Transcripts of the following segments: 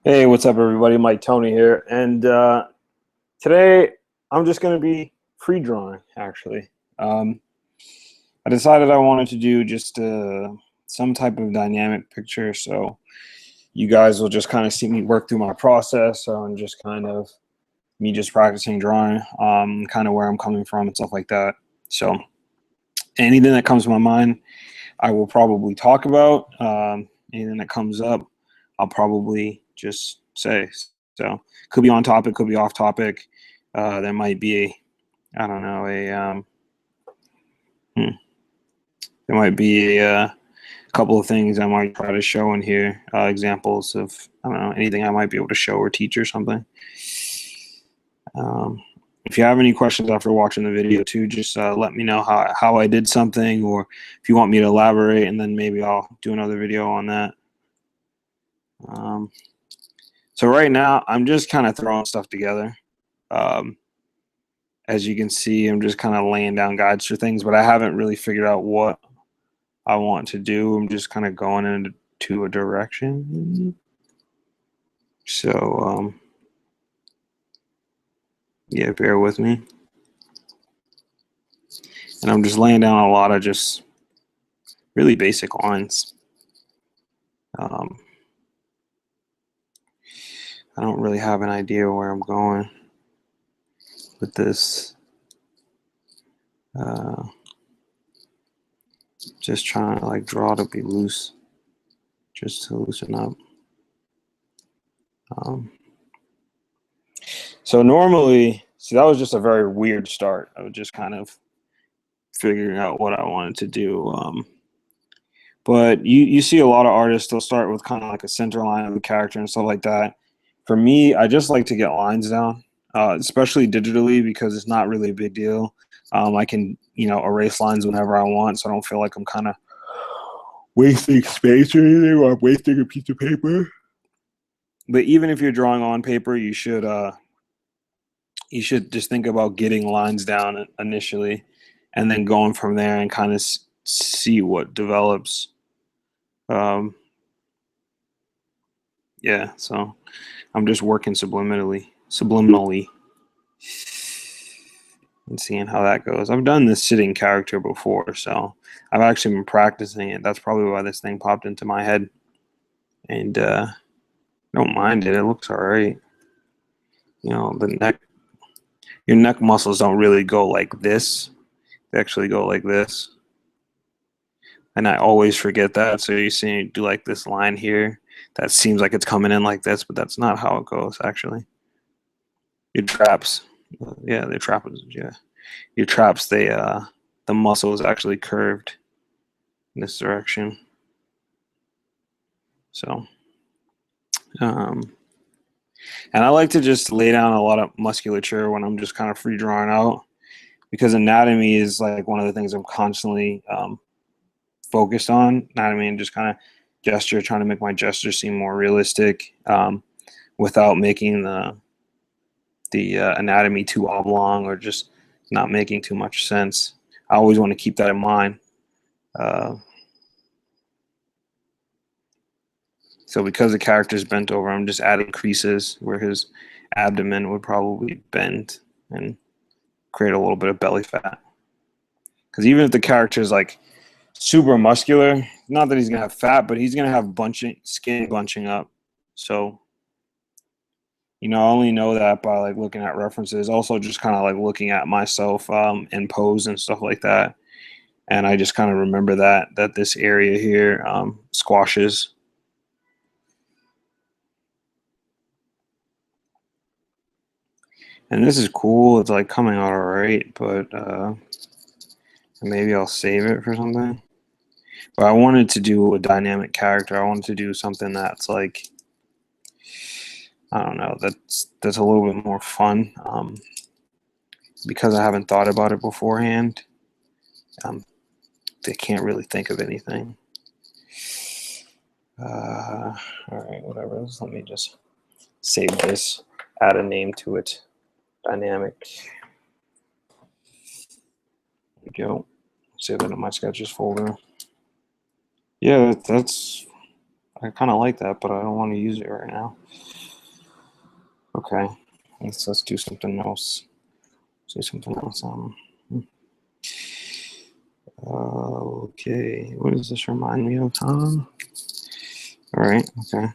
Hey, what's up, everybody? Mike Toney here, and today I'm just going to be free drawing. Actually, um, I decided I wanted to do just some type of dynamic picture, so you guys will just kind of see me work through my process, and just kind of me just practicing drawing, kind of where I'm coming from and stuff like that. So anything that comes to my mind, I will probably talk about. Anything that comes up, I'll probably just say. So could be on topic, could be off topic. There might be I don't know, there might be a couple of things I might try to show in here, examples of, I don't know, anything I might be able to show or teach or something. If you have any questions after watching the video too, just let me know how I did something, or if you want me to elaborate, and then maybe I'll do another video on that. So right now, I'm just kind of throwing stuff together. As you can see, I'm just kind of laying down guides for things, but I haven't really figured out what I want to do. I'm just kind of going into a direction. So, yeah, bear with me. And I'm just laying down a lot of just really basic lines. I don't really have an idea where I'm going with this. Just trying to like draw to be loose, just to loosen up. So normally, see, that was just a very weird start. I was just kind of figuring out what I wanted to do. But you see a lot of artists, they'll start with kind of like a center line of the character and stuff like that. For me, I just like to get lines down, especially digitally, because it's not really a big deal. I can, erase lines whenever I want, so I don't feel like I'm kind of wasting space or anything, or I'm wasting a piece of paper. But even if you're drawing on paper, you should just think about getting lines down initially, and then going from there and kind of see what develops. Yeah, so I'm just working subliminally, and seeing how that goes. I've done this sitting character before, so I've actually been practicing it. That's probably why this thing popped into my head, and I don't mind it. It looks all right. Your neck muscles don't really go like this. They actually go like this. And I always forget that. So you see me do like this line here that seems like it's coming in like this, but that's not how it goes actually. Your traps, yeah, the trapezoids, yeah. Your traps, the muscle is actually curved in this direction. So, and I like to just lay down a lot of musculature when I'm just kind of free drawing out, because anatomy is like one of the things I'm constantly focused on. Anatomy and just kind of gesture, trying to make my gesture seem more realistic, without making the anatomy too oblong or just not making too much sense. I always want to keep that in mind. So because the character's bent over, I'm just adding creases where his abdomen would probably bend and create a little bit of belly fat. Because even if the character is like super muscular, not that he's gonna have fat, but he's gonna have skin bunching up. So, I only know that by like looking at references. Also, just kind of like looking at myself in pose and stuff like that. And I just kind of remember that this area here squashes. And this is cool. It's like coming out all right, but maybe I'll save it for something. But I wanted to do a dynamic character. I wanted to do something that's like, I don't know, that's a little bit more fun. Because I haven't thought about it beforehand, they can't really think of anything. All right, whatever. Let me just save this, add a name to it. Dynamic. There we go. Save it in my sketches folder. Yeah, I kind of like that, but I don't want to use it right now. Okay, let's do something else. Say something else. Okay, what does this remind me of, Tom? All right, okay.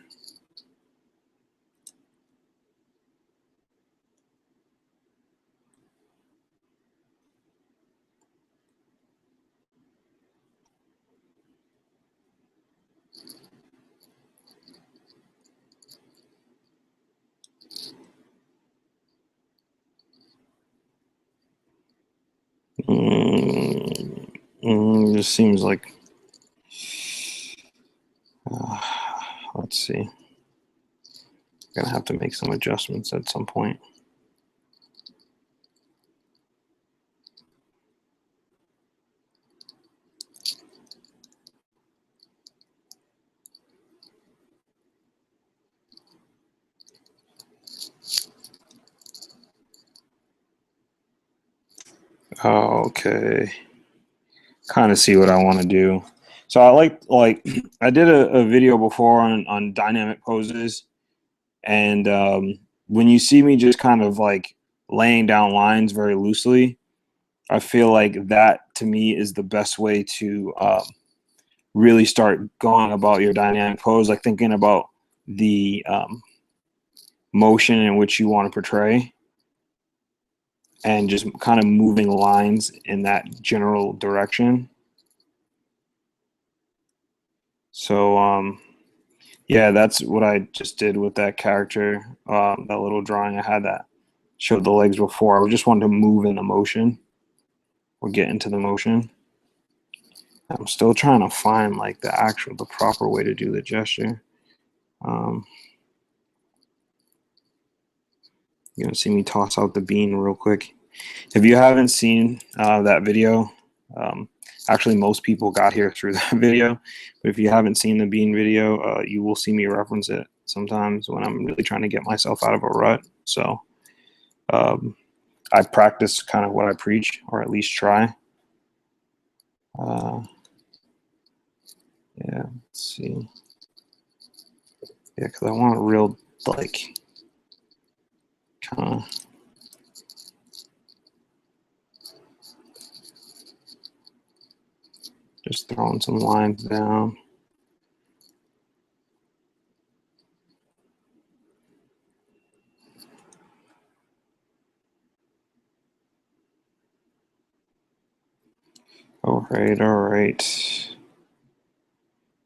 This seems like, let's see. Gonna have to make some adjustments at some point. Okay, kind of see what I want to do. So I like I did a video before on dynamic poses, and when you see me just kind of like laying down lines very loosely, I feel like that to me is the best way to really start going about your dynamic pose, like thinking about the motion in which you want to portray, and just kind of moving lines in that general direction. So yeah, that's what I just did with that character. That little drawing I had that showed the legs before. I just wanted to move in the motion or get into the motion. I'm still trying to find like the proper way to do the gesture. You're gonna see me toss out the bean real quick. If you haven't seen that video, actually most people got here through that video, but if you haven't seen the bean video, you will see me reference it sometimes when I'm really trying to get myself out of a rut. So I practice kind of what I preach, or at least try. Yeah, let's see. Yeah, because I want a real, like, kind of. Just throwing some lines down. All right, all right.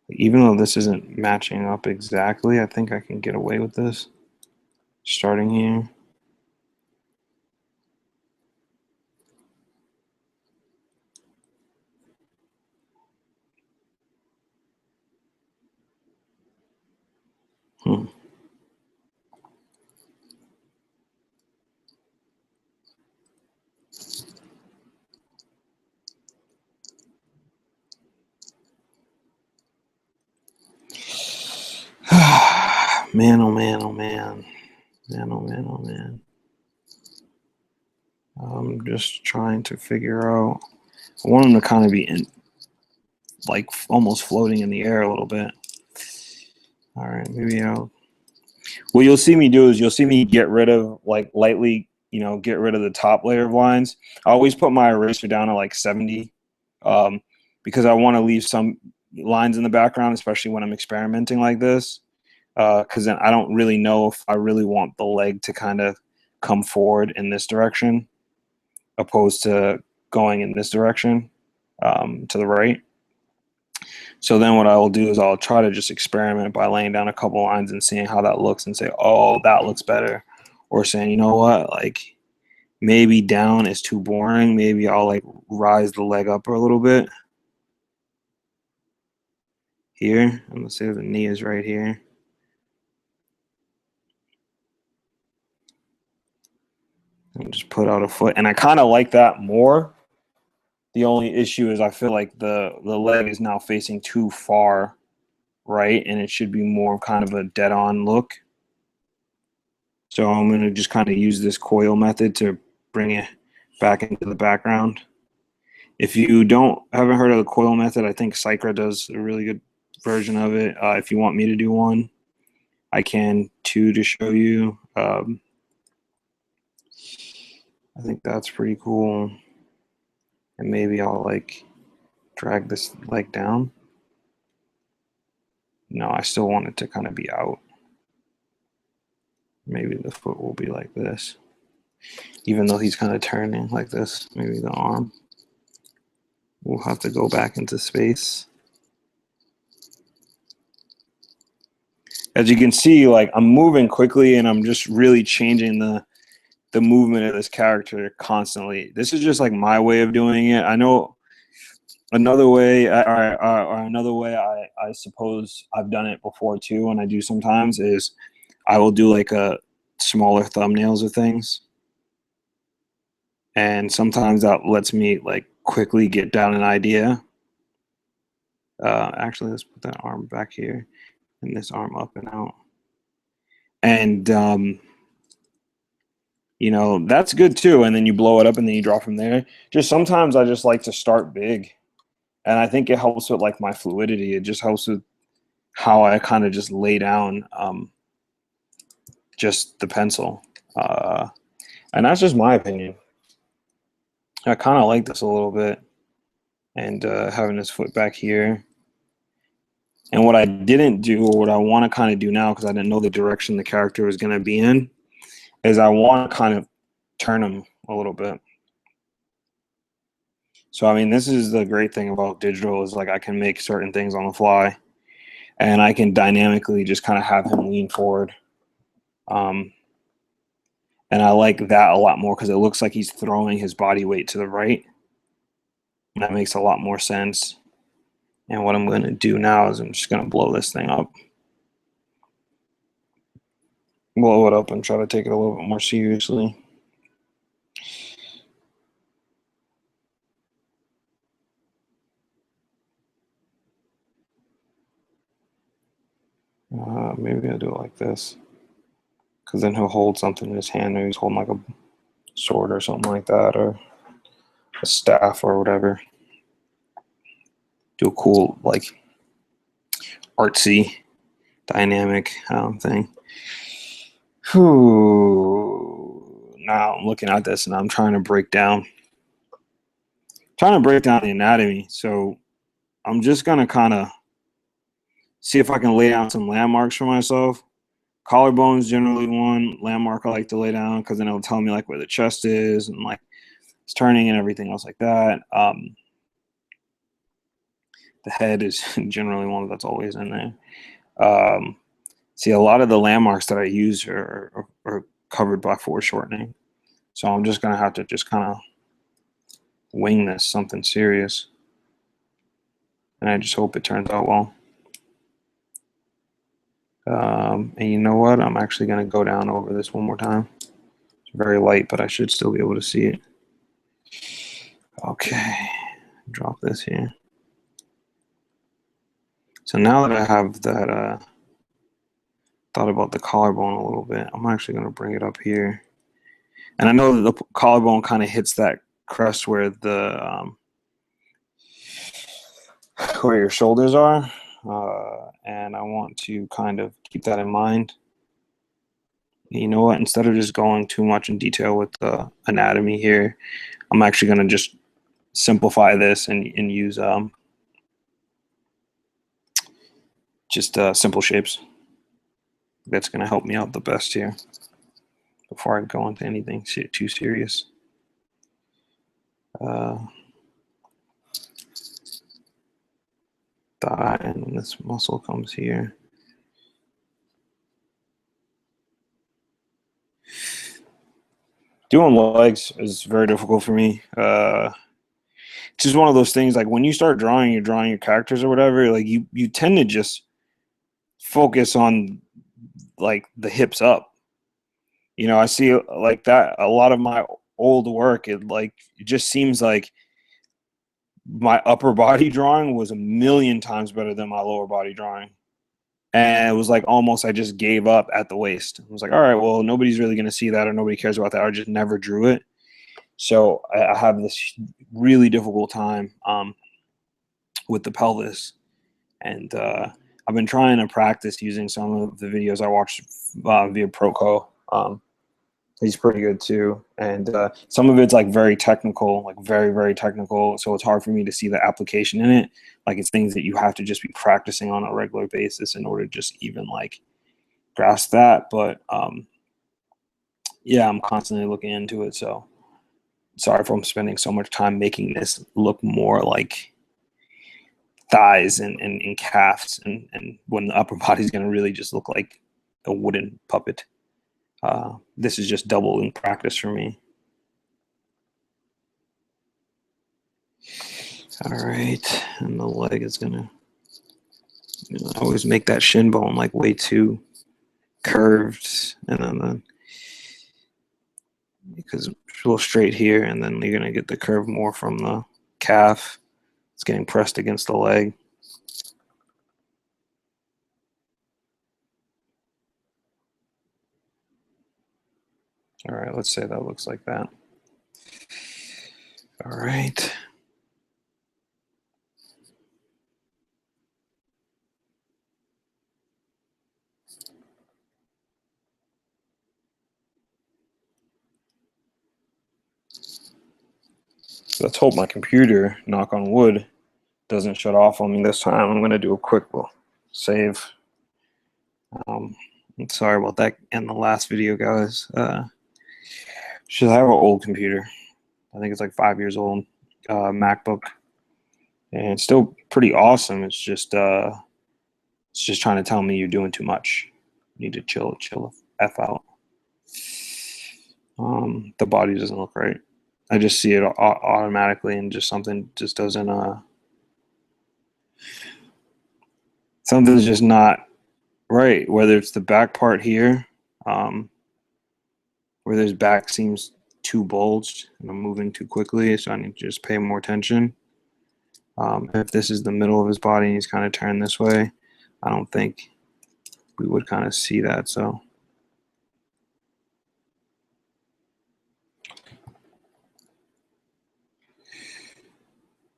Even though this isn't matching up exactly, I think I can get away with this. Starting here. Man, oh man, oh man. Man, oh man, oh man. I'm just trying to figure out. I want them to kind of be in, like almost floating in the air a little bit. All right, maybe I'll. What you'll see me do is you'll see me get rid of, like, lightly, get rid of the top layer of lines. I always put my eraser down to like 70, because I want to leave some lines in the background, especially when I'm experimenting like this. Because then I don't really know if I really want the leg to kind of come forward in this direction, opposed to going in this direction, to the right. So then what I will do is I'll try to just experiment by laying down a couple lines and seeing how that looks and say, oh, that looks better. Or saying, you know what, like maybe down is too boring. Maybe I'll like rise the leg up a little bit here. I'm gonna say the knee is right here. And just put out a foot. And I kind of like that more. The only issue is I feel like the leg is now facing too far right, and it should be more kind of a dead-on look. So I'm going to just kind of use this coil method to bring it back into the background. If you haven't heard of the coil method, I think Cycra does a really good version of it. If you want me to do one, I can too, to show you. I think that's pretty cool. And maybe I'll like drag this leg down. No, I still want it to kind of be out. Maybe the foot will be like this, even though he's kind of turning like this. Maybe the arm. We'll have to go back into space. As you can see, like I'm moving quickly and I'm just really changing the movement of this character constantly. This is just like my way of doing it. I know another way, or another way I suppose I've done it before too, and I do sometimes, is I will do like a smaller thumbnails of things. And sometimes that lets me like quickly get down an idea. Actually, let's put that arm back here and this arm up and out. And, you know, that's good too. And then you blow it up and then you draw from there. Just sometimes I just like to start big. And I think it helps with like my fluidity. It just helps with how I kind of just lay down just the pencil. And that's just my opinion. I kind of like this a little bit. And having his foot back here. And what I didn't do, or what I want to kind of do now, because I didn't know the direction the character was going to be in, is I want to kind of turn him a little bit. So, I mean, this is the great thing about digital, is like I can make certain things on the fly, and I can dynamically just kind of have him lean forward. And I like that a lot more because it looks like he's throwing his body weight to the right. And that makes a lot more sense. And what I'm going to do now is I'm just going to blow this thing up. Blow it up and try to take it a little bit more seriously. Maybe I'll do it like this. Because then he'll hold something in his hand, or he's holding like a sword or something like that, or a staff or whatever. Do a cool, like, artsy, dynamic thing. Whew. Now I'm looking at this and I'm trying to break down the anatomy. So I'm just gonna kind of see if I can lay down some landmarks for myself. Collarbone's generally one landmark I like to lay down, because then it'll tell me like where the chest is and like it's turning and everything else like that. The head is generally one that's always in there. See, a lot of the landmarks that I use are covered by foreshortening. So I'm just going to have to just kind of wing this something serious. And I just hope it turns out well. And you know what? I'm actually going to go down over this one more time. It's very light, but I should still be able to see it. Okay. Drop this here. So now that I have that thought about the collarbone a little bit, I'm actually going to bring it up here. And I know that the collarbone kind of hits that crest where the where your shoulders are, and I want to kind of keep that in mind. You know what? Instead of just going too much in detail with the anatomy here, I'm actually going to just simplify this and use just simple shapes. That's going to help me out the best here before I go into anything too serious. Thigh, and this muscle comes here. Doing legs is very difficult for me. It's just one of those things, like when you start drawing, you're drawing your characters or whatever, like you tend to just focus on like the hips up. You know, I see like that a lot of my old work, it just seems like my upper body drawing was a million times better than my lower body drawing. And it was like almost I just gave up at the waist. I was like, all right, well, nobody's really going to see that, or nobody cares about that. I just never drew it. So I have this really difficult time with the pelvis. And I've been trying to practice using some of the videos I watched via Proco. He's pretty good too, and some of it's like very technical, like very, very technical. So it's hard for me to see the application in it. Like it's things that you have to just be practicing on a regular basis in order to just even like grasp that. But yeah, I'm constantly looking into it. So sorry if I'm spending so much time making this look more like thighs and calves, and when the upper body is going to really just look like a wooden puppet. This is just doubling practice for me. All right, and the leg is gonna, I always make that shin bone like way too curved, and then because it's a little straight here, and then you're gonna get the curve more from the calf. It's getting pressed against the leg. All right, let's say that looks like that. All right. Let's hope my computer, knock on wood, doesn't shut off on me this time. I'm going to do a quick save. I'm sorry about that in the last video, guys. Should have an old computer. I think it's like 5 years old, MacBook, and it's still pretty awesome. It's just trying to tell me you're doing too much. You need to chill the f out. The body doesn't look right. I just see it automatically, and just something just doesn't. Something's just not right. Whether it's the back part here, where this back seems too bulged, and I'm moving too quickly, so I need to just pay more attention. If this is the middle of his body and he's kind of turned this way, I don't think we would kind of see that. So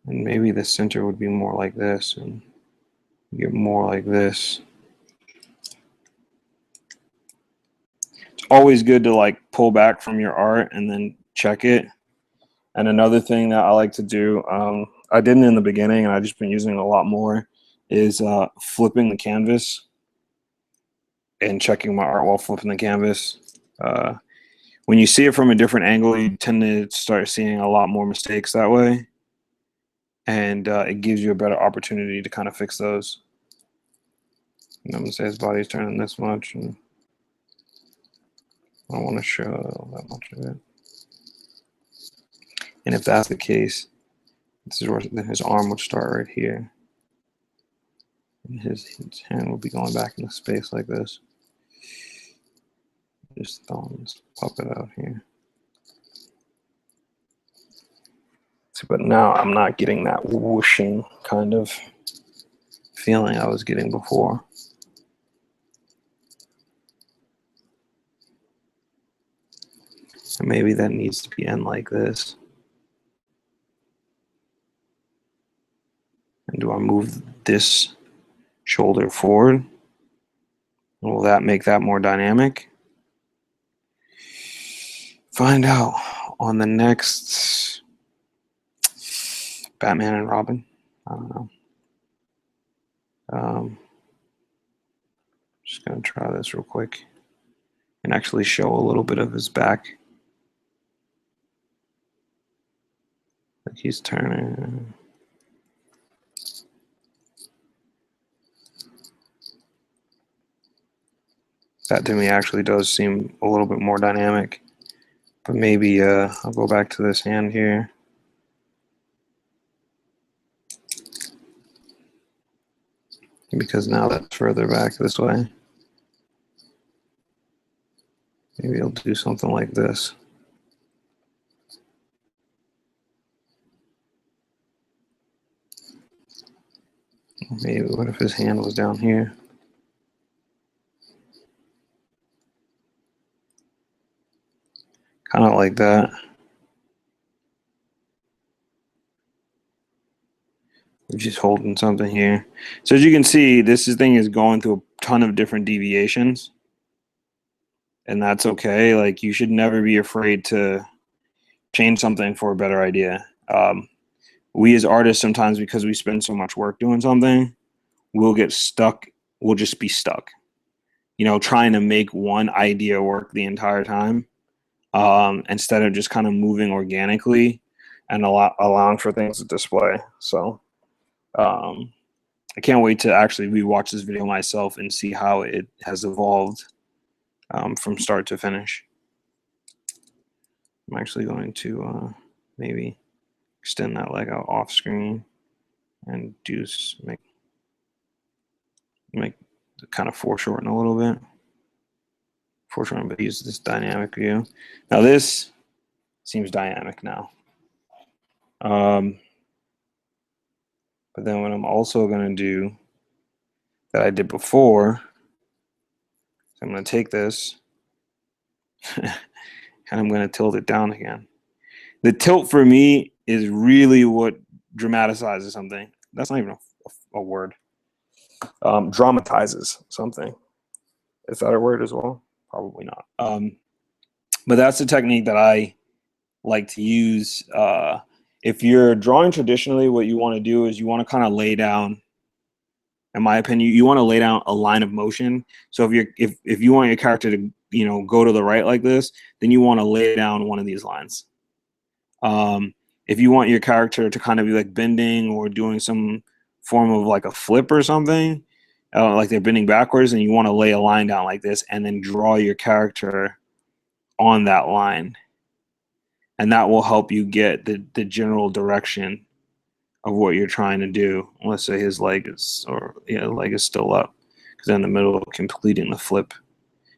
and maybe the center would be more like this, and get more like this. It's always good to like pull back from your art and then check it. And another thing that I like to do, I didn't in the beginning, and I've just been using it a lot more, is flipping the canvas and checking my art while flipping the canvas. When you see it from a different angle, you tend to start seeing a lot more mistakes that way. And it gives you a better opportunity to kind of fix those. And I'm going to say his body's turning this much, and I don't want to show that much of it. And if that's the case, this is where his arm would start right here. And his hand will be going back into space like this. Just thumbs pop it out here. See, but now I'm not getting that whooshing kind of feeling I was getting before. And maybe that needs to be end like this. And do I move this shoulder forward? Will that make that more dynamic? Find out on the next Batman and Robin. I don't know. Just gonna try this real quick and actually show a little bit of his back. Like he's turning. That to me actually does seem a little bit more dynamic. But maybe I'll go back to this hand here. Because now that's further back this way. Maybe I'll do something like this. Maybe what if his hand was down here? Kind of like that. We're just holding something here. So as you can see, this thing is going through a ton of different deviations, and that's okay. Like, you should never be afraid to change something for a better idea. We as artists, sometimes because we spend so much work doing something, we'll get stuck. We'll just be stuck, trying to make one idea work the entire time, instead of just kind of moving organically and allowing for things to display. So I can't wait to actually rewatch this video myself and see how it has evolved from start to finish. I'm actually going to maybe extend that leg out off screen and make kind of foreshorten a little bit. Foreshorten, but use this dynamic view. Now this seems dynamic now. But then what I'm also going to do that I did before, so I'm going to take this and I'm going to tilt it down again. The tilt for me is really what dramatizes something. That's not even a word. Dramatizes something. Is that a word as well? Probably not. But that's the technique that I like to use. If you're drawing traditionally, what you want to do is you want to kind of lay down, in my opinion, you want to lay down a line of motion. So if you want your character to go to the right like this, then you want to lay down one of these lines. If you want your character to kind of be like bending or doing some form of like a flip or something, like they're bending backwards, and you want to lay a line down like this and then draw your character on that line. And that will help you get the general direction of what you're trying to do. Let's say his leg is still up, because they're in the middle of completing the flip,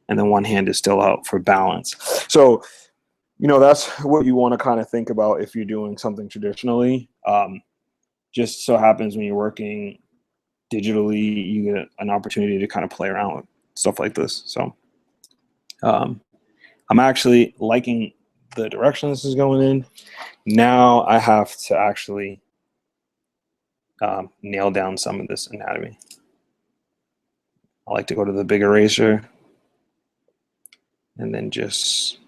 and then one hand is still out for balance. So that's what you want to kind of think about if you're doing something traditionally. Just so happens when you're working digitally, you get an opportunity to kind of play around with stuff like this. So I'm actually liking the direction this is going in. Now I have to actually nail down some of this anatomy. I like to go to the big eraser and then just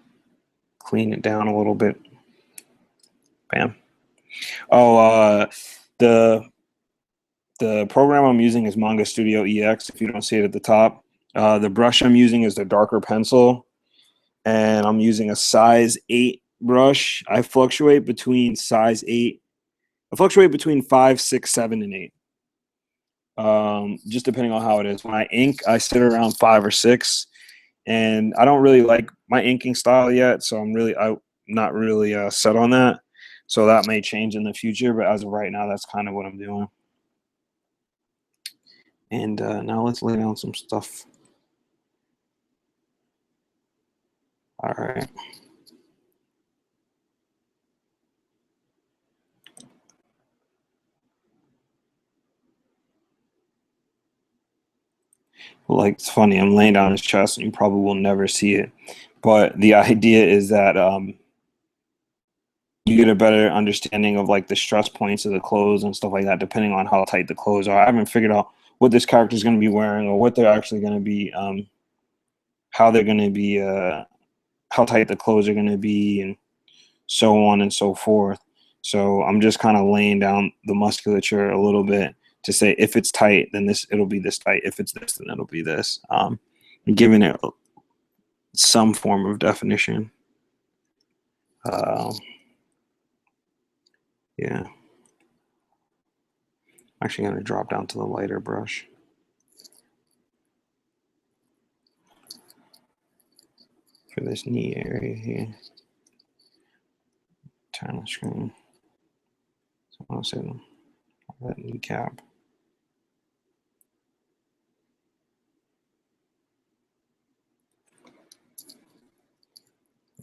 clean it down a little bit. Bam. Oh, the program I'm using is Manga Studio EX, if you don't see it at the top. The brush I'm using is the darker pencil, and I'm using a size 8 brush. I fluctuate between size 8. I fluctuate between 5, 6, 7, and 8. Just depending on how it is. When I ink, I sit around 5 or 6, and I don't really like my inking style yet, so I'm not really set on that. So that may change in the future, but as of right now, that's kind of what I'm doing. And now let's lay down some stuff. All right. Like, it's funny, I'm laying down his chest and you probably will never see it. But the idea is that you get a better understanding of like the stress points of the clothes and stuff like that, depending on how tight the clothes are. I haven't figured out what this character is going to be wearing, or what they're actually going to be, how they're going to be, how tight the clothes are going to be, and so on and so forth. So I'm just kind of laying down the musculature a little bit to say, if it's tight, then it'll be this tight. If it's this, then it'll be this. Giving it some form of definition. Yeah. I'm actually going to drop down to the lighter brush. For this knee area here. Turn the screen. So I'll say that kneecap.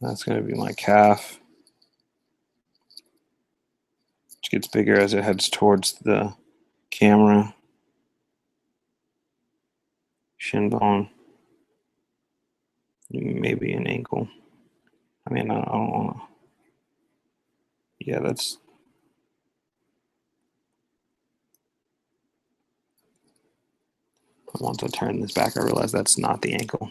That's going to be my calf, which gets bigger as it heads towards the camera. Shin bone. Maybe an ankle. I mean, I don't want to. Yeah, that's. once I turn this back, I realize that's not the ankle.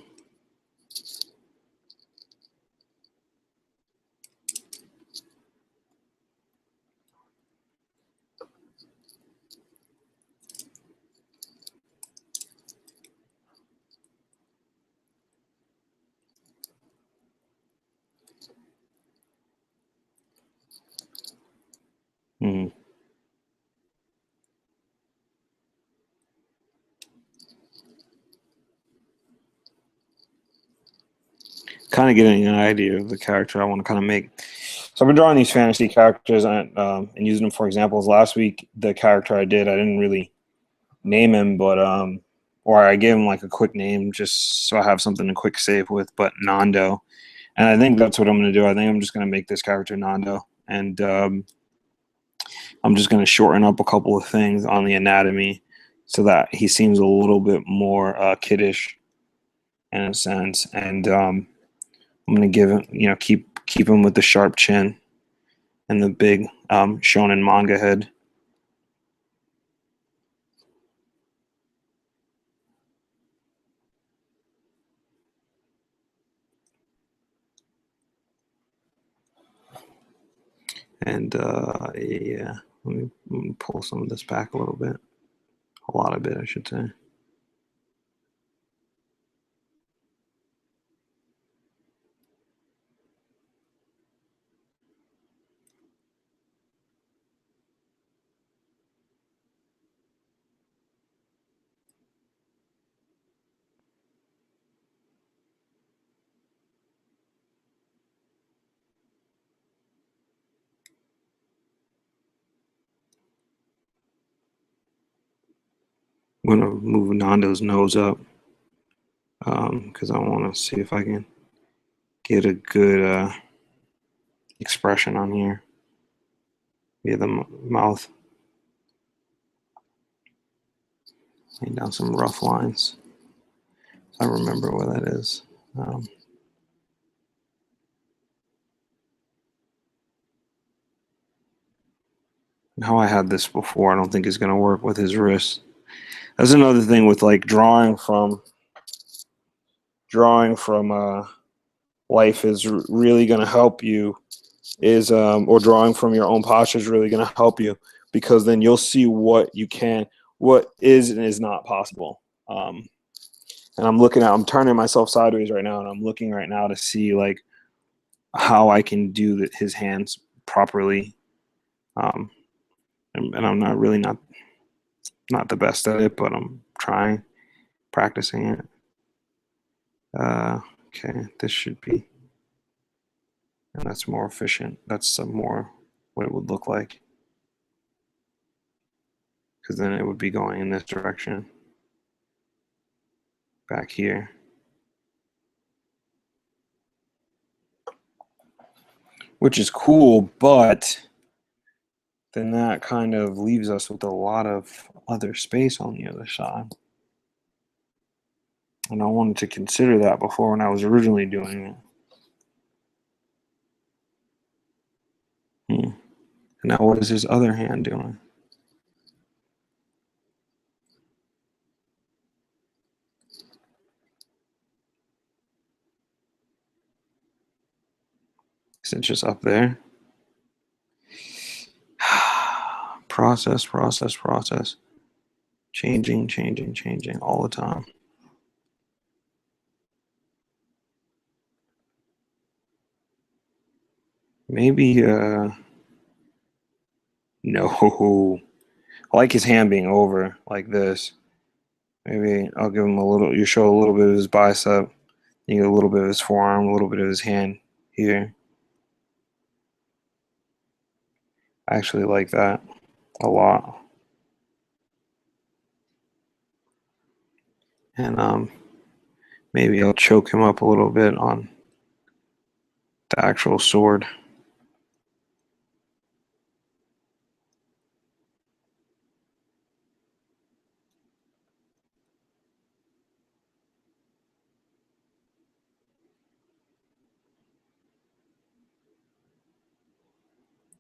Hmm. Kind of getting an idea of the character I want to kind of make. So I've been drawing these fantasy characters and using them for examples. Last week, the character I didn't really name him, but or I gave him like a quick name just so I have something to quick save with. But Nando, and I think that's what I'm going to do. I think I'm just going to make this character Nando, and I'm just going to shorten up a couple of things on the anatomy so that he seems a little bit more kiddish in a sense, and I'm going to give him, keep him with the sharp chin and the big shonen manga head. And yeah, let me pull some of this back a little bit. A lot of it, I should say. I'm going to move Nando's nose up because I want to see if I can get a good expression on here via the mouth. Laying down some rough lines. I remember where that is. How I had this before, I don't think is going to work with his wrist. That's another thing with like drawing from life is really going to help you is or drawing from your own posture is really going to help you because then you'll see what is and is not possible. And I'm turning myself sideways right now and I'm looking right now to see like how I can do his hands properly. And I'm not the best at it, but I'm practicing it. Okay, this should be, and that's more efficient. That's some more what it would look like. Because then it would be going in this direction. Back here. Which is cool, but then that kind of leaves us with a lot of other space on the other side. And I wanted to consider that before when I was originally doing it. And now what is his other hand doing? Is it just up there? Process. Changing all the time. Maybe, no. I like his hand being over like this. Maybe I'll give him a little, you show a little bit of his bicep, you get a little bit of his forearm, a little bit of his hand here. I actually like that a lot. And maybe I'll choke him up a little bit on the actual sword.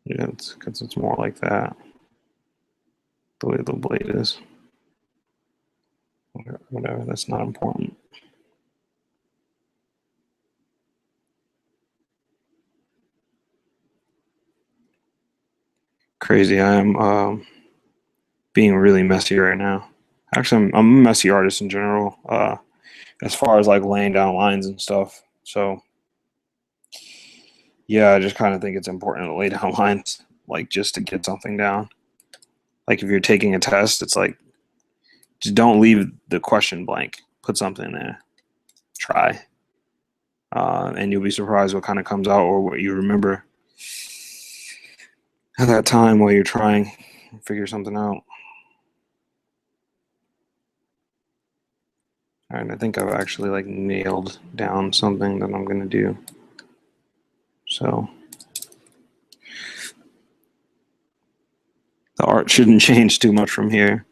Yeah, because it's more like that, the way the blade is. Whatever, that's not important. Crazy, I am being really messy right now. Actually, I'm a messy artist in general, as far as like laying down lines and stuff. So yeah, I just kind of think it's important to lay down lines, like just to get something down. Like if you're taking a test, it's like just don't leave the question blank. Put something there. Try, and you'll be surprised what kind of comes out or what you remember at that time while you're trying to figure something out. All right, I think I've actually like nailed down something that I'm gonna do. So the art shouldn't change too much from here.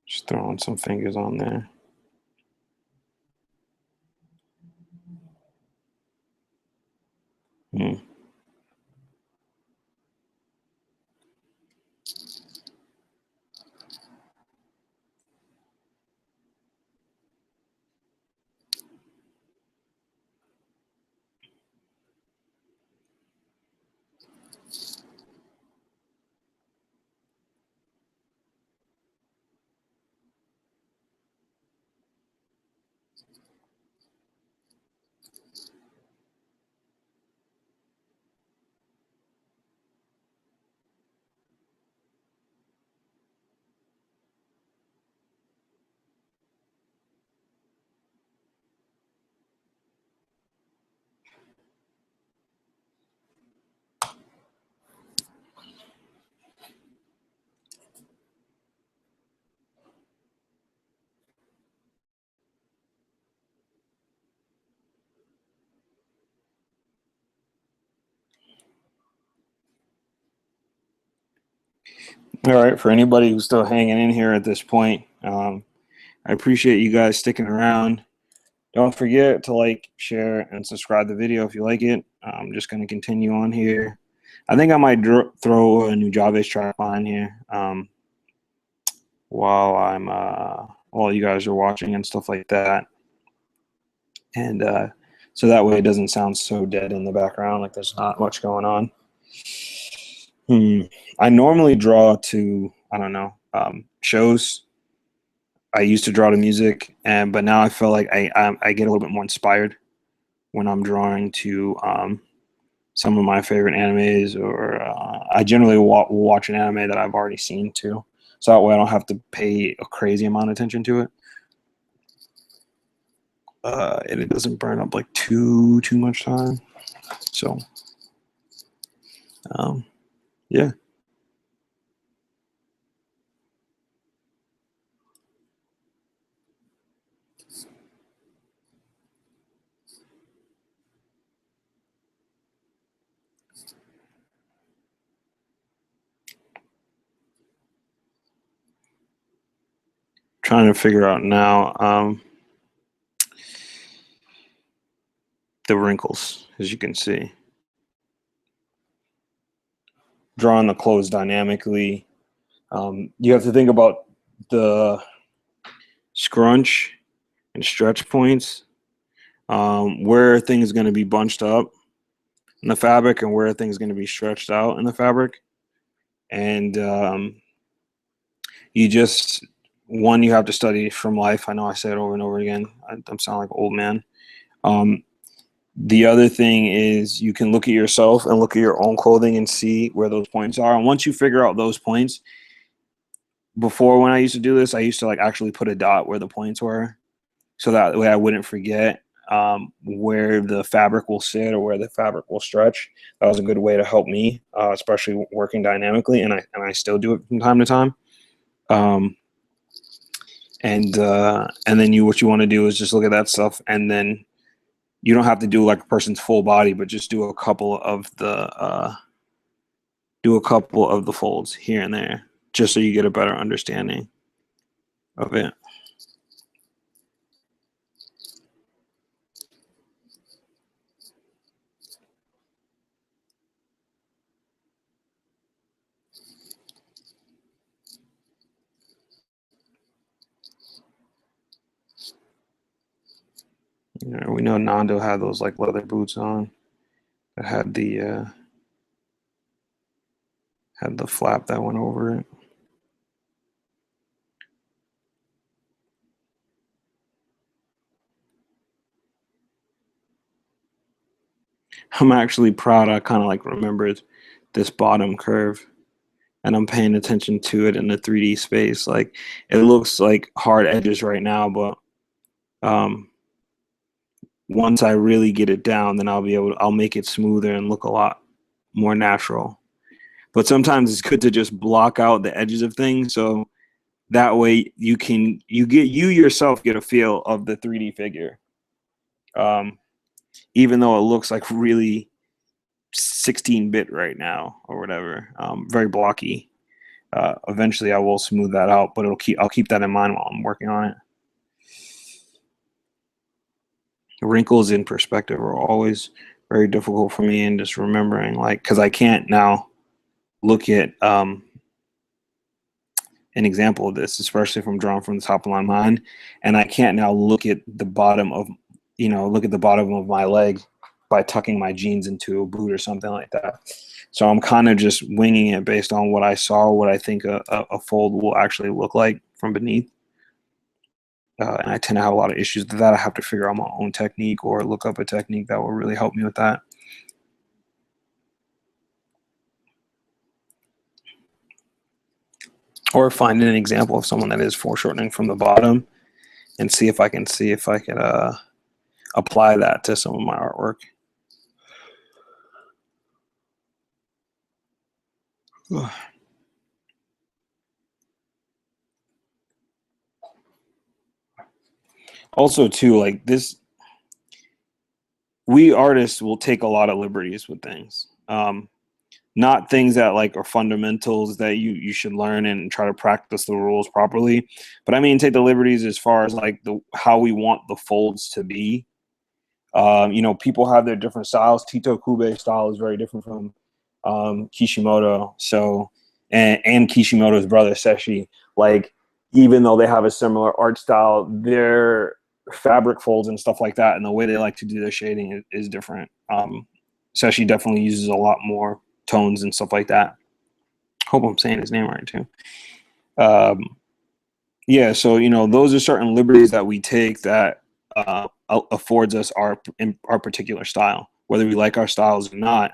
Just throwing some fingers on there. Hmm. All right, for anybody who's still hanging in here at this point, I appreciate you guys sticking around. Don't forget to like, share, and subscribe the video if you like it. I'm just going to continue on here. I think I might throw a new Java track line here while you guys are watching and stuff like that, and so that way it doesn't sound so dead in the background, like there's not much going on. I normally draw to, I don't know, shows. I used to draw to music, but now I feel like I get a little bit more inspired when I'm drawing to some of my favorite animes, or I generally will watch an anime that I've already seen too, so that way I don't have to pay a crazy amount of attention to it, and it doesn't burn up like too much time. So, yeah. Trying to figure out now the wrinkles, as you can see. Drawing the clothes dynamically. You have to think about the scrunch and stretch points, where things going to be bunched up in the fabric and where things going to be stretched out in the fabric. And you just, one, you have to study from life. I know I say it over and over again. I'm sounding like an old man. The other thing is you can look at yourself and look at your own clothing and see where those points are. And once you figure out those points, before when I used to do this, I used to like actually put a dot where the points were, so that way I wouldn't forget. where the fabric will sit or where the fabric will stretch. That was a good way to help me, especially working dynamically, and I still do it from time to time. Um, and then what you want to do is just look at that stuff, and then you don't have to do like a person's full body, but just do a couple of the folds here and there, just so you get a better understanding of it. You know, we know Nando had those like leather boots on that had the flap that went over it. I'm actually proud. I kind of like remembered this bottom curve, and I'm paying attention to it in the 3D space. Like it looks like hard edges right now, but once I really get it down, then I'll make it smoother and look a lot more natural. But sometimes it's good to just block out the edges of things, so that way you yourself get a feel of the 3D figure. Even though it looks like really 16-bit right now or whatever, very blocky. Eventually I will smooth that out, but I'll keep that in mind while I'm working on it. Wrinkles in perspective are always very difficult for me, and just remembering, like, because I can't now look at an example of this, especially if I'm drawing from the top of my mind, and I can't now look at the bottom of my leg by tucking my jeans into a boot or something like that. So I'm kind of just winging it based on what I saw, what I think a fold will actually look like from beneath. And I tend to have a lot of issues with that. I have to figure out my own technique or look up a technique that will really help me with that. Or find an example of someone that is foreshortening from the bottom and see if I can apply that to some of my artwork. Also, too, like this, we artists will take a lot of liberties with things. Not things that like are fundamentals that you should learn and try to practice the rules properly. But I mean, take the liberties as far as like how we want the folds to be. You know, people have their different styles. Tito Kube's style is very different from Kishimoto. So, and Kishimoto's brother Seshi, like, even though they have a similar art style, their fabric folds and stuff like that, and the way they like to do their shading is different. Seshi definitely uses a lot more tones and stuff like that. Hope I'm saying his name right too. Yeah, so you know, those are certain liberties that we take that affords us our particular style. Whether we like our styles or not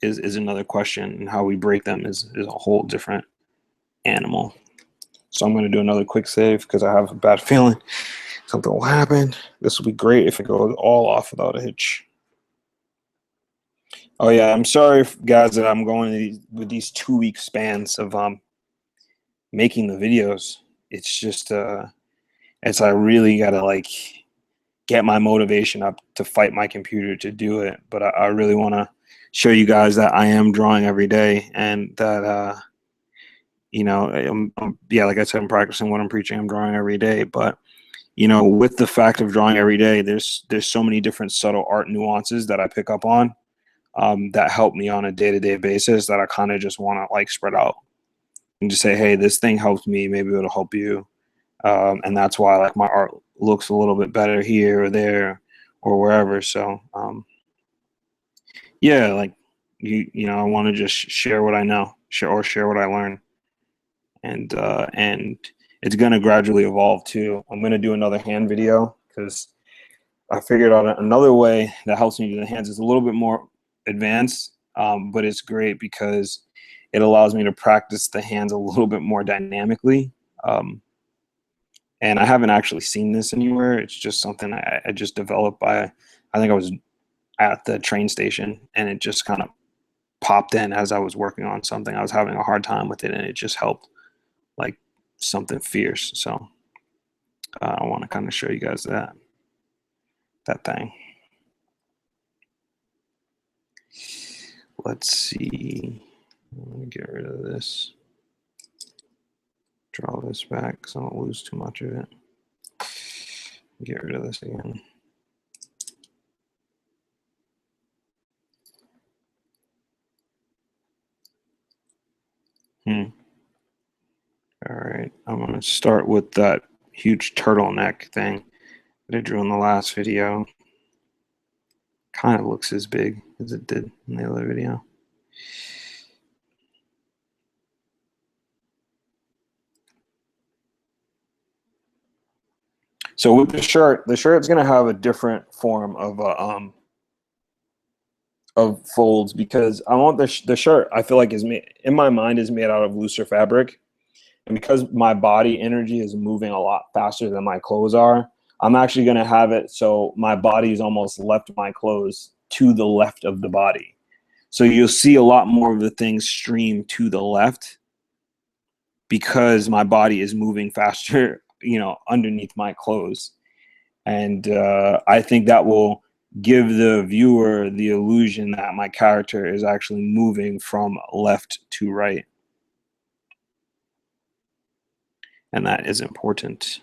is another question, and how we break them is a whole different animal. So I'm going to do another quick save because I have a bad feeling something will happen. This will be great if it goes all off without a hitch. Oh yeah, I'm sorry guys that I'm going with these 2-week spans of making the videos. It's just I really gotta like get my motivation up to fight my computer to do it. But I really want to show you guys that I am drawing every day, and that you know, yeah, like I said, I'm practicing what I'm preaching. I'm drawing every day, but you know, with the fact of drawing every day, there's so many different subtle art nuances that I pick up on that help me on a day-to-day basis that I kind of just want to like spread out and just say, hey, this thing helps me, maybe it'll help you. And that's why like my art looks a little bit better here or there or wherever. So yeah, like you know, I want to just share what I know, share what I learn, and it's gonna gradually evolve too. I'm gonna do another hand video because I figured out another way that helps me do the hands. It's a little bit more advanced, but it's great because it allows me to practice the hands a little bit more dynamically. And I haven't actually seen this anywhere. It's just something I just developed by, I think I was at the train station and it just kind of popped in as I was working on something. I was having a hard time with it and it just helped like something fierce. So I want to kind of show you guys that thing. Let's see. Let me get rid of this. Draw this back so I don't lose too much of it. Get rid of this again. All right, I'm gonna start with that huge turtleneck thing that I drew in the last video. Kind of looks as big as it did in the other video. So with the shirt's gonna have a different form of folds because I want the shirt. I feel like is made in my mind is made out of looser fabric, and because my body energy is moving a lot faster than my clothes are, I'm actually gonna have it so my body is almost left my clothes to the left of the body. So you'll see a lot more of the things stream to the left because my body is moving faster, underneath my clothes. And I think that will give the viewer the illusion that my character is actually moving from left to right. And that is important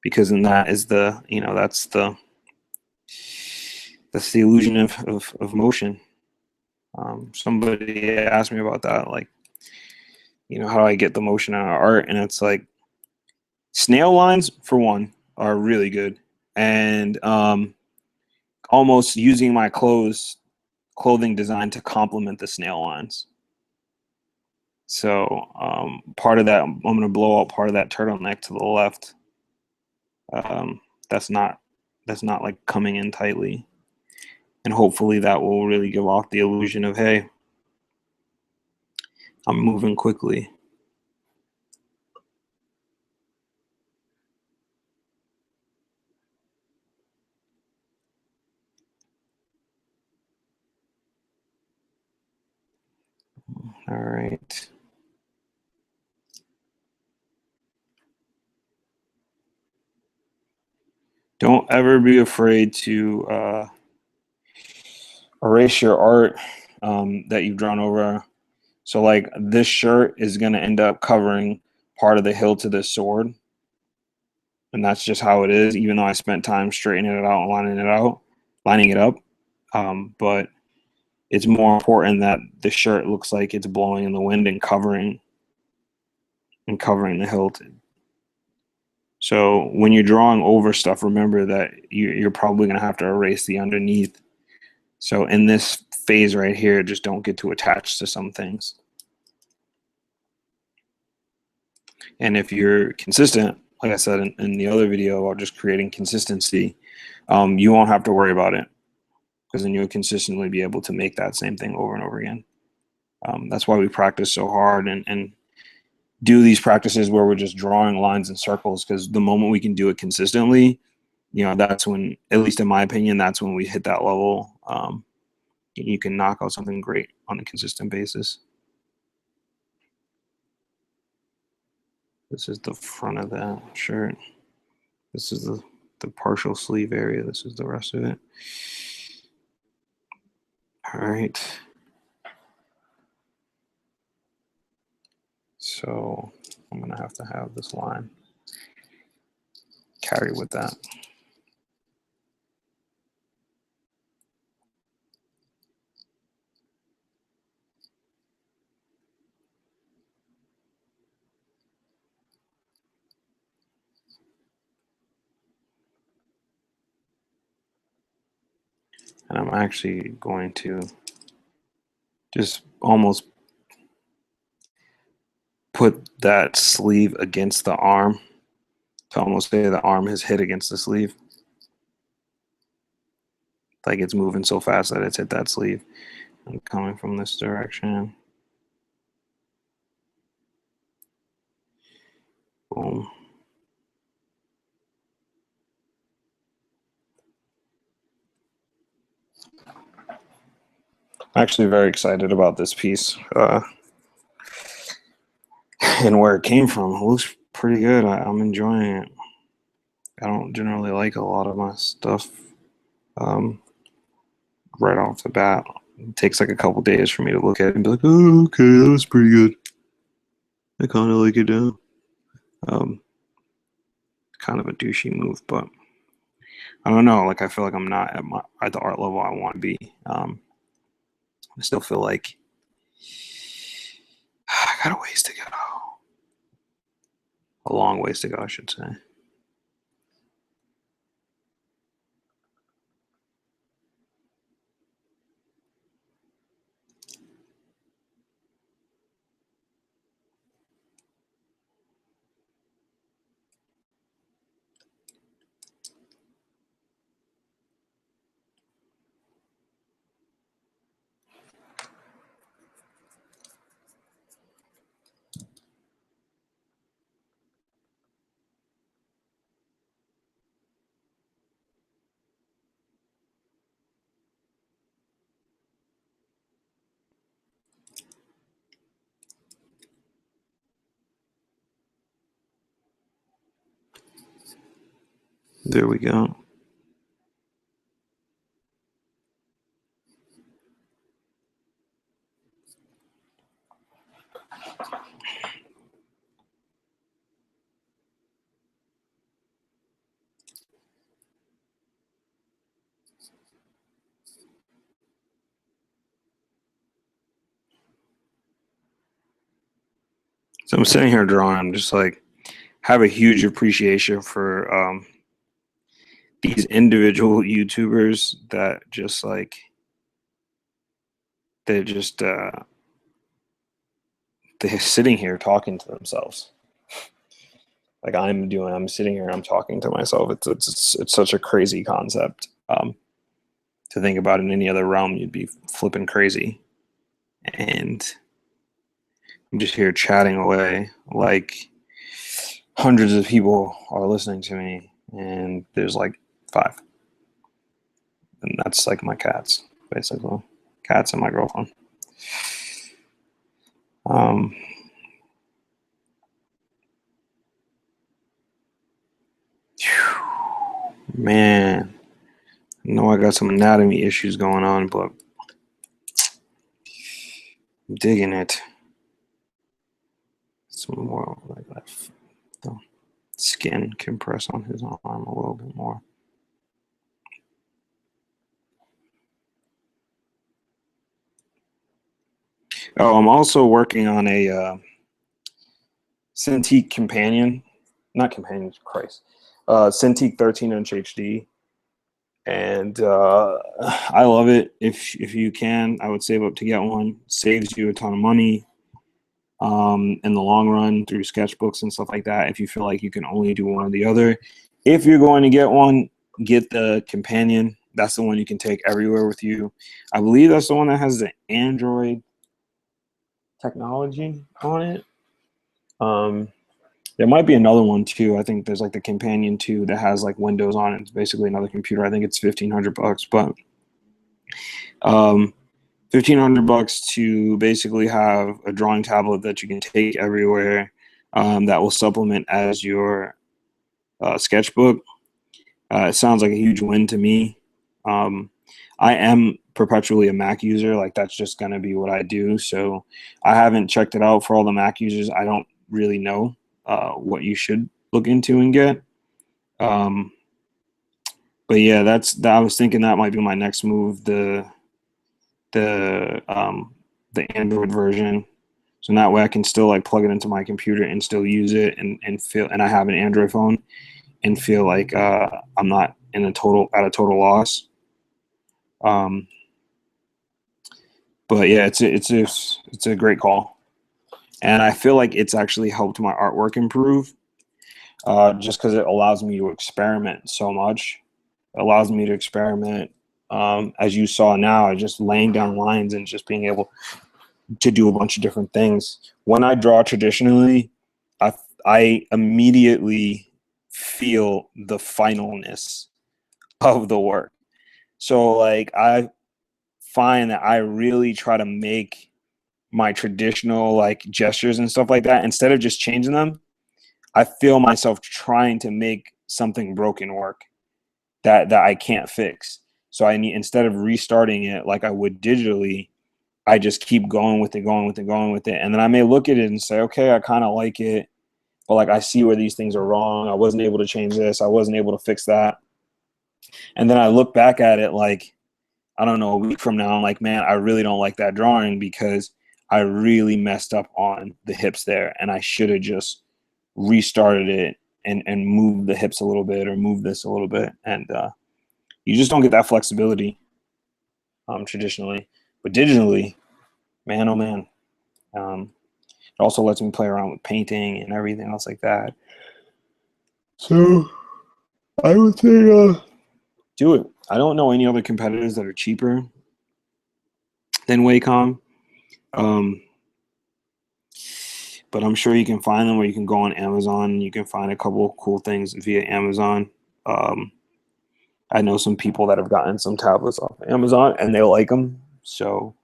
because then that is that's the illusion of motion. Somebody asked me about that, like, how do I get the motion out of art? And it's like snail lines, for one, are really good. And almost using my clothing design to complement the snail lines. So part of that, I'm going to blow out part of that turtleneck to the left. That's not like coming in tightly. And hopefully that will really give off the illusion of, hey, I'm moving quickly. All right. Don't ever be afraid to erase your art that you've drawn over. So like this shirt is going to end up covering part of the hilt of this sword. And that's just how it is, even though I spent time straightening it out and lining it up. But it's more important that the shirt looks like it's blowing in the wind and covering the hilt. So when you're drawing over stuff, remember that you're probably going to have to erase the underneath. So in this phase right here, just don't get too attached to some things. And if you're consistent, like I said in the other video about just creating consistency, you won't have to worry about it because then you'll consistently be able to make that same thing over and over again. That's why we practice so hard and do these practices where we're just drawing lines and circles, because the moment we can do it consistently, that's when, at least in my opinion, that's when we hit that level. You can knock out something great on a consistent basis. This is the front of that shirt. This is the partial sleeve area. This is the rest of it. All right. So I'm going to have this line carry with that. And I'm actually going to just almost put that sleeve against the arm to almost say the arm has hit against the sleeve. Like it's moving so fast that it's hit that sleeve and coming from this direction. Boom. I'm actually very excited about this piece and where it came from. It looks pretty good. I'm enjoying it. I don't generally like a lot of my stuff um, right off the bat. It takes like a couple days for me to look at it and be like, oh, okay, that was pretty good. I kind of like it now. Um, Kind of a douchey move, but I don't know. Like I feel like I'm not at the art level I want to be. I still feel like I got a ways to go. A long ways to go, I should say. There we go. So I'm sitting here drawing. I'm just like have a huge appreciation for these individual YouTubers that just like they're just they're sitting here talking to themselves. Like I'm sitting here and I'm talking to myself. It's such a crazy concept. To think about in any other realm, you'd be flipping crazy. And I'm just here chatting away like hundreds of people are listening to me, and there's like 5. And that's like my cats, basically. Cats and my girlfriend. Man, I know I got some anatomy issues going on, but I'm digging it. Some more like that. The skin compress on his arm a little bit more. Oh, I'm also working on a Cintiq companion, not companion, Christ, Cintiq 13-inch HD, and I love it. If you can, I would save up to get one. Saves you a ton of money in the long run through sketchbooks and stuff like that. If you feel like you can only do one or the other, if you're going to get one, get the companion. That's the one you can take everywhere with you. I believe that's the one that has the Android technology on it. There might be another one too. I think there's like the Companion 2 that has like Windows on it. It's basically another computer. I think it's $1,500, but $1,500 to basically have a drawing tablet that you can take everywhere, that will supplement as your sketchbook. It sounds like a huge win to me. I am perpetually a Mac user. Like that's just going to be what I do. So I haven't checked it out for all the Mac users. I don't really know what you should look into and get. But yeah, I was thinking that might be my next move. The Android version. So that way I can still like plug it into my computer and still use it and feel, and I have an Android phone and feel like I'm not at a total loss. But yeah, it's a great call, and I feel like it's actually helped my artwork improve, just because it allows me to experiment so much. It allows me to experiment, as you saw now, just laying down lines and just being able to do a bunch of different things. When I draw traditionally, I immediately feel the finalness of the work. So like I find that I really try to make my traditional like gestures and stuff like that, instead of just changing them, I feel myself trying to make something broken work that I can't fix. So I need, instead of restarting it like I would digitally, I just keep going with it, going with it, going with it. And then I may look at it and say, okay, I kind of like it, but like I see where these things are wrong. I wasn't able to change this. I wasn't able to fix that. And then I look back at it like, I don't know, a week from now, I'm like, man, I really don't like that drawing because I really messed up on the hips there. And I should have just restarted it and moved the hips a little bit or moved this a little bit. And you just don't get that flexibility traditionally. But digitally, man, oh man. It also lets me play around with painting and everything else like that. So I would say do it. I don't know any other competitors that are cheaper than Wacom. But I'm sure you can find them, where you can go on Amazon and you can find a couple of cool things via Amazon. I know some people that have gotten some tablets off of Amazon and they like them. So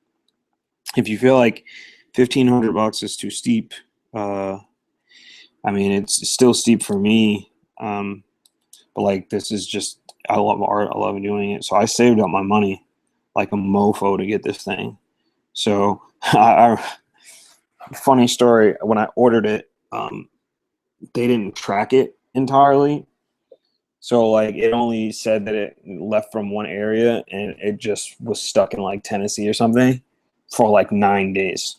if you feel like $1,500 is too steep, I mean, it's still steep for me. But like, this is just, I love art. I love doing it. So I saved up my money like a mofo to get this thing. So funny story, when I ordered it, they didn't track it entirely. So like it only said that it left from one area and it just was stuck in like Tennessee or something for like 9 days.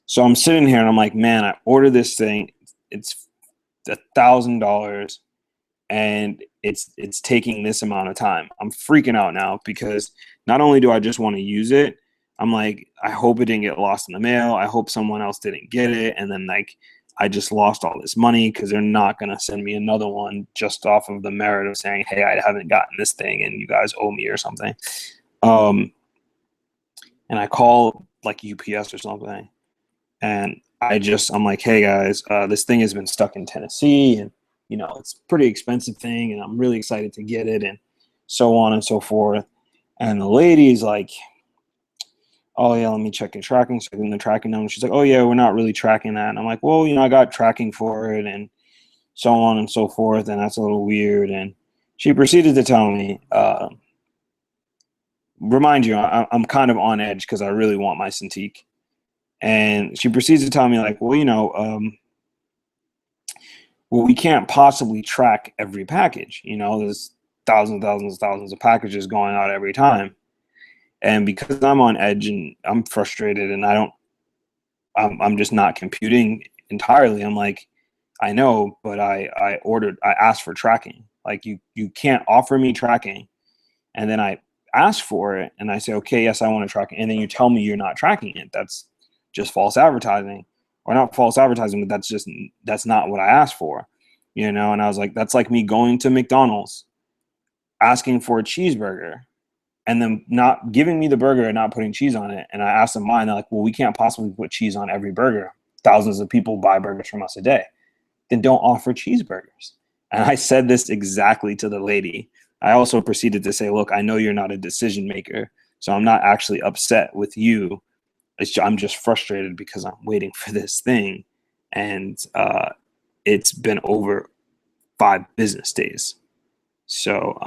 So I'm sitting here and I'm like, man, I ordered this thing. It's $1,000 and it's taking this amount of time. I'm freaking out now because not only do I just want to use it, I'm like, I hope it didn't get lost in the mail. I hope someone else didn't get it. And then like, I just lost all this money because they're not going to send me another one just off of the merit of saying, hey, I haven't gotten this thing and you guys owe me or something. And I call like UPS or something. And I'm like, hey guys, this thing has been stuck in Tennessee and, you know, it's a pretty expensive thing and I'm really excited to get it and so on and so forth. And the lady's like, oh yeah, let me check your tracking. So I give them the tracking number. She's like, oh yeah, we're not really tracking that. And I'm like, well, you know, I got tracking for it and so on and so forth. And that's a little weird. And she proceeded to tell me, remind you, I'm kind of on edge because I really want my Cintiq. And she proceeds to tell me like, well, you know, well, we can't possibly track every package. You know, there's thousands of packages going out every time. And because I'm on edge and I'm frustrated and I'm just not computing entirely. I'm like, I know, but I asked for tracking. Like you can't offer me tracking. And then I ask for it and I say, okay, yes, I want to track it. And then you tell me you're not tracking it. That's just false advertising, or not false advertising, but that's not what I asked for, you know? And I was like, that's like me going to McDonald's, asking for a cheeseburger, and then not giving me the burger and not putting cheese on it. And I asked them why, and they're like, well, we can't possibly put cheese on every burger. Thousands of people buy burgers from us a day. Then don't offer cheeseburgers. And I said this exactly to the lady. I also proceeded to say, look, I know you're not a decision maker, so I'm not actually upset with you. I'm just frustrated because I'm waiting for this thing. And it's been over 5 business days. So,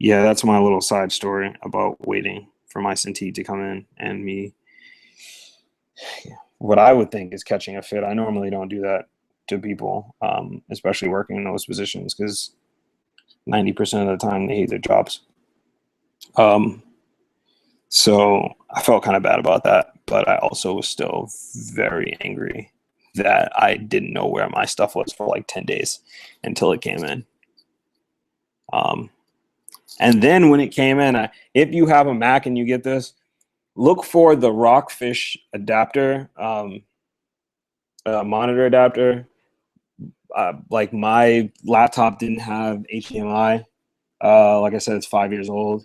yeah, that's my little side story about waiting for my Cintiq to come in and me, what I would think is catching a fit. I normally don't do that to people, especially working in those positions, because 90% of the time they hate their jobs. So I felt kind of bad about that, but I also was still very angry that I didn't know where my stuff was for like 10 days until it came in. And then when it came in, if you have a Mac and you get this, look for the Rockfish adapter, monitor adapter. Like my laptop didn't have HDMI. Like I said, it's 5 years old.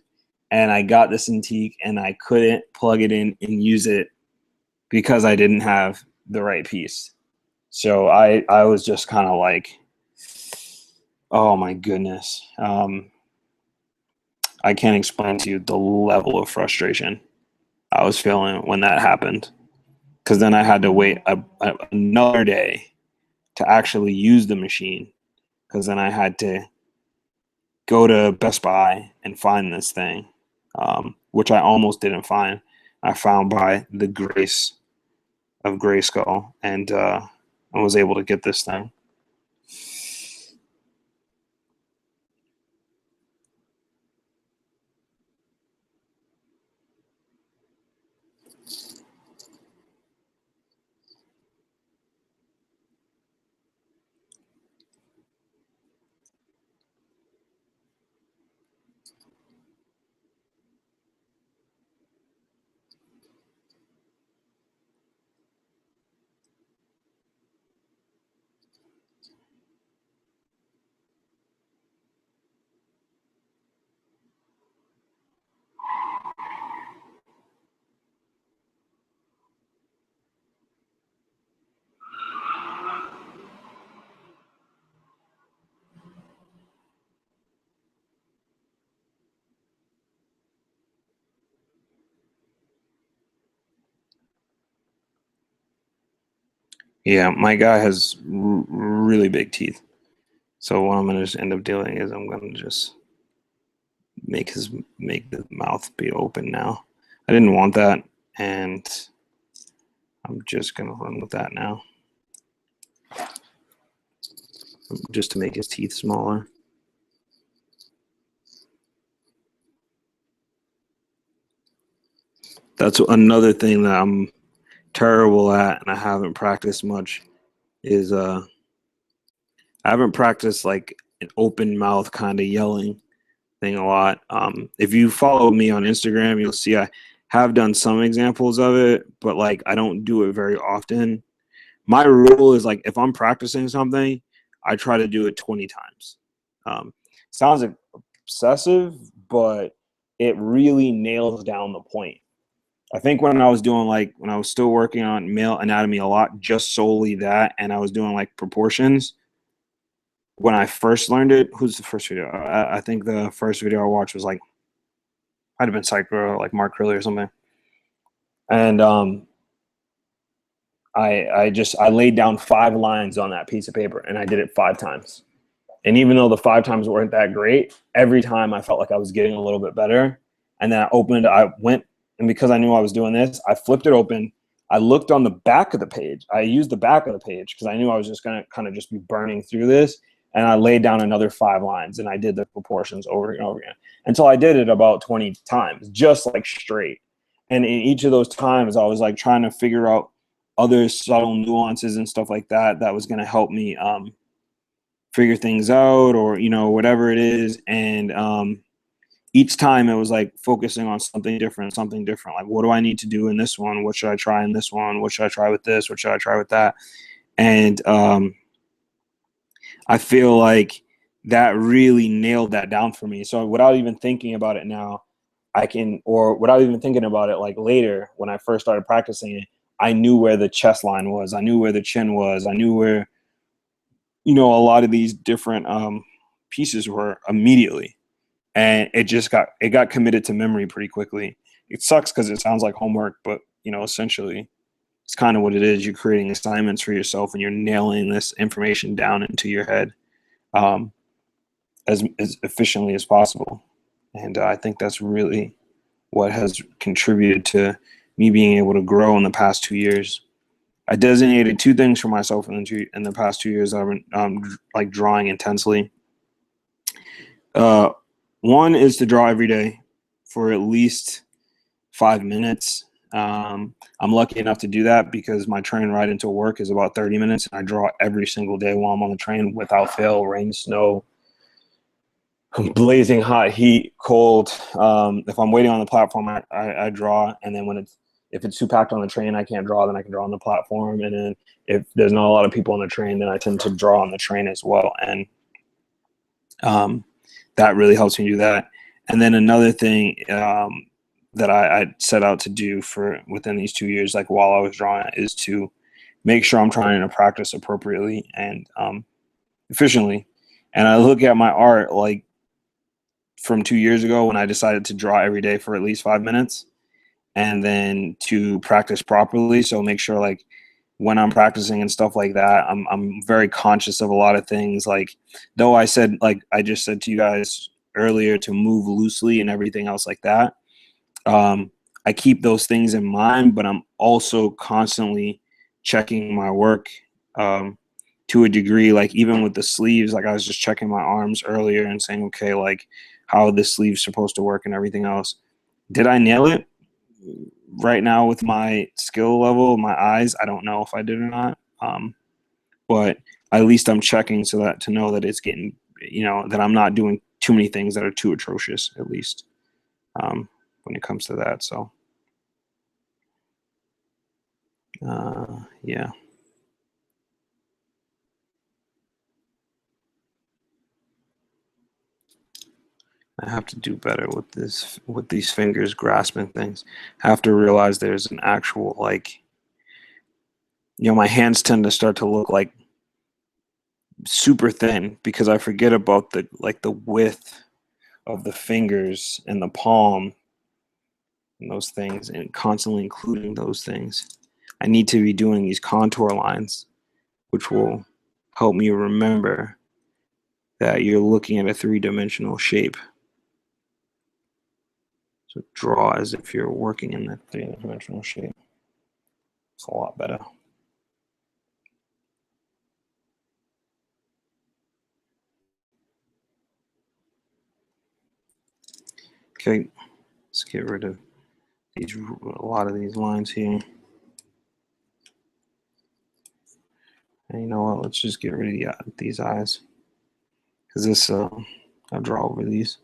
And I got this Cintiq and I couldn't plug it in and use it because I didn't have the right piece. So I was just kind of like, oh my goodness. I can't explain to you the level of frustration I was feeling when that happened. Because then I had to wait another day to actually use the machine. Because then I had to go to Best Buy and find this thing, which I almost didn't find. I found by the grace of Grayskull, and I was able to get this thing. Yeah, my guy has really big teeth. So what I'm gonna just end up doing is I'm gonna just make the mouth be open now. I didn't want that, and I'm just gonna run with that now, just to make his teeth smaller. That's another thing that I'm terrible at, and I haven't practiced much. Is I haven't practiced like an open mouth kind of yelling thing a lot. If you follow me on Instagram, you'll see I have done some examples of it, but like I don't do it very often. My rule is like if I'm practicing something, I try to do it 20 times. Sounds obsessive, but it really nails down the point. I think when I was doing like when I was still working on male anatomy a lot, just solely that, and I was doing like proportions. When I first learned it, who's the first video? I think the first video I watched was like might have been Psycho, like Mark Curley or something. And I laid down 5 lines on that piece of paper, and I did it 5 times. And even though the 5 times weren't that great, every time I felt like I was getting a little bit better. And then I went, and because I knew I was doing this, I flipped it open. I looked on the back of the page. I used the back of the page because I knew I was just going to kind of just be burning through this. And I laid down another 5 lines, and I did the proportions over and over again until I did it about 20 times, just like straight. And in each of those times, I was like trying to figure out other subtle nuances and stuff like that that was going to help me figure things out, or whatever it is. And each time it was like focusing on something different, like what do I need to do in this one, what should I try in this one, what should I try with this, what should I try with that. And I feel like that really nailed that down for me. So without even thinking about it now, or without even thinking about it like later when I first started practicing it, I knew where the chest line was, I knew where the chin was, I knew where a lot of these different pieces were immediately, and it got committed to memory pretty quickly. It sucks because it sounds like homework, but essentially it's kind of what it is. You're creating assignments for yourself, and you're nailing this information down into your head um, as efficiently as possible. And I think that's really what has contributed to me being able to grow in the past 2 years. I designated 2 things for myself in the past 2 years. I've been like drawing intensely. Uh, One is to draw every day for at least 5 minutes. I'm lucky enough to do that because my train ride into work is about 30 minutes. And I draw every single day while I'm on the train without fail, rain, snow, blazing hot, heat, cold. If I'm waiting on the platform, I draw. And then if it's too packed on the train, I can't draw, then I can draw on the platform. And then if there's not a lot of people on the train, then I tend to draw on the train as well. And that really helps me do that. And then another thing that I set out to do for within these 2 years, like while I was drawing, is to make sure I'm trying to practice appropriately and efficiently. And I look at my art like from 2 years ago when I decided to draw every day for at least 5 minutes, and then to practice properly. So make sure like when I'm practicing and stuff like that, I'm very conscious of a lot of things. Like, though I said, like I just said to you guys earlier, to move loosely and everything else like that. I keep those things in mind, but I'm also constantly checking my work to a degree. Like even with the sleeves, like I was just checking my arms earlier and saying, okay, like how this sleeve's supposed to work and everything else. Did I nail it? Right now with my skill level, my eyes, I don't know if I did or not. But at least I'm checking so that to know that it's getting, that I'm not doing too many things that are too atrocious, at least when it comes to that. So, yeah. I have to do better with this, with these fingers grasping things. I have to realize there's an actual, like, my hands tend to start to look like super thin because I forget about the width of the fingers and the palm and those things, and constantly including those things. I need to be doing these contour lines, which will help me remember that you're looking at a three-dimensional shape. So draw as if you're working in that three-dimensional shape. It's a lot better. Okay, let's get rid of a lot of these lines here. And you know what? Let's just get rid of these eyes, because this I'll draw over these.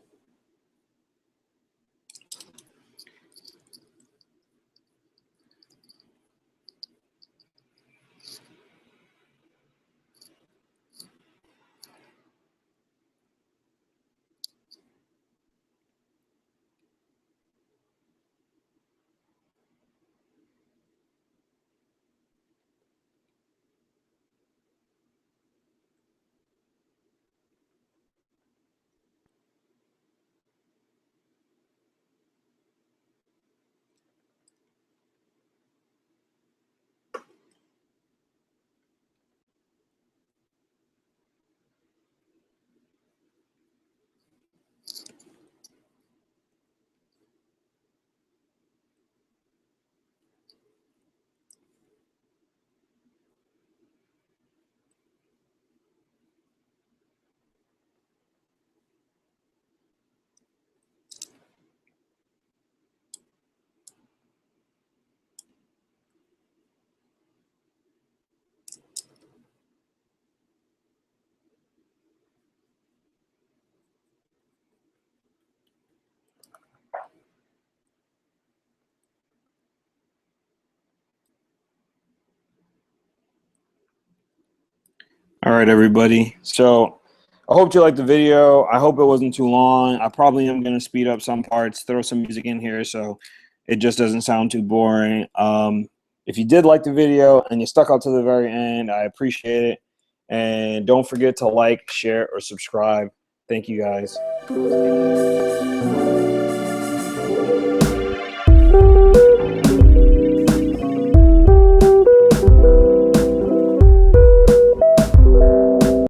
All right, everybody. So I hope you liked the video. I hope it wasn't too long. I probably am going to speed up some parts, throw some music in here so it just doesn't sound too boring. If you did like the video and you stuck out to the very end, I appreciate it. And don't forget to like, share, or subscribe. Thank you, guys.